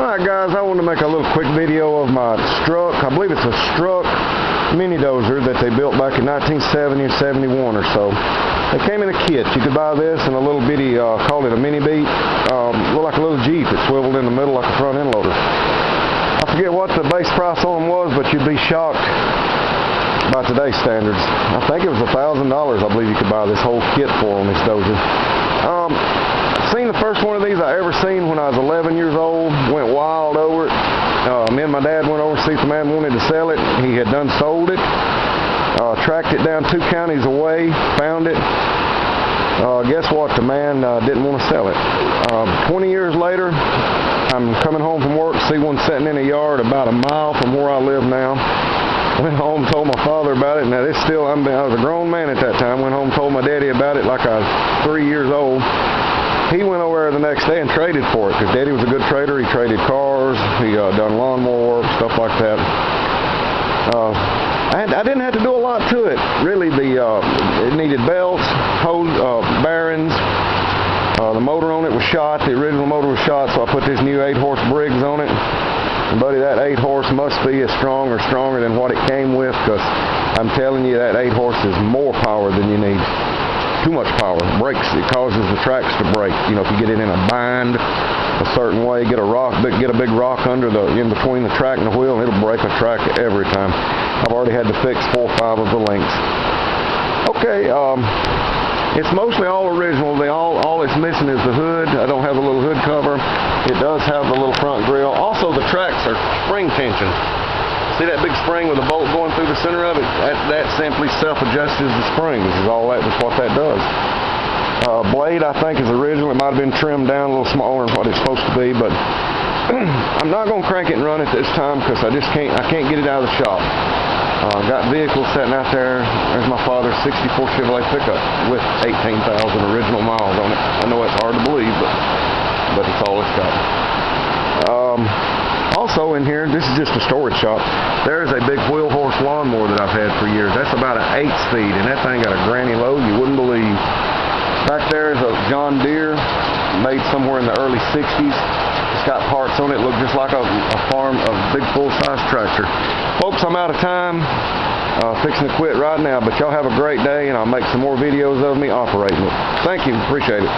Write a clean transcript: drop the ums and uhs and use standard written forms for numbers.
Alright guys, I want to make a little quick video of my Struck, I believe it's a Struck Mini Dozer that they built back in 1970 or 71 or so. They came in a kit. You could buy this in a little bitty, called it a mini beat, looked like a little Jeep. It swiveled in the middle like a front end loader. I forget what the base price on them was, but you'd be shocked by today's standards. I think it was $1,000 I believe you could buy this whole kit for on this Dozer. Seen the first one of these I ever seen when I was 11 years old. Went wild over it. Me and my dad went over to see if the man wanted to sell it. He had done sold it. Tracked it down 2 counties away. Found it. Guess what? The man didn't want to sell it. 20 years later, I'm coming home from work, see one sitting in a yard about a mile from where I live now. Went home, told my father about it. Now this still, I was a grown man at that time. Went home, told my daddy about it like I was 3 years old. He went over there the next day and traded for it because Daddy was a good trader. He traded cars, he done lawnmower work, stuff like that. I didn't have to do a lot to it, really. It needed belts, hose, bearings. The motor on it was shot. The original motor was shot, so I put this new 8-horse Briggs on it. And buddy, that 8-horse must be as strong or stronger than what it came with, because I'm telling you, that 8-horse is more power than you need. Too much power. Breaks, it causes the tracks to break. You know, if you get it in a bind a certain way, get a big rock in between the track and the wheel, and it'll break a track every time. I've already had to fix 4 or 5 of the links. Okay, it's mostly all original. All it's missing is the hood. I don't have the little hood cover. It does have the little front grille. Also, the tracks are spring tension. See that big spring with a bolt going through the center of it? That simply self-adjusts the springs. Is all that is what that does. Blade, I think, is original. It might have been trimmed down a little smaller than what it's supposed to be, but I'm not going to crank it and run it this time because I can't get it out of the shop. Got vehicles sitting out there. There's my father's '64 Chevrolet pickup with 18,000 original miles on it. I know it's hard to believe, but it's all it's got. Also in here, this is just a storage shop. There's a big wheel horse lawnmower that I've had for years. That's about an 8-speed, and that thing got a granny load you wouldn't believe. Back there is a John Deere made somewhere in the early 60s. It's got parts on it, look just like a big full-size tractor. Folks, I'm out of time. Fixing to quit right now, but y'all have a great day, and I'll make some more videos of me operating it. Thank you. Appreciate it.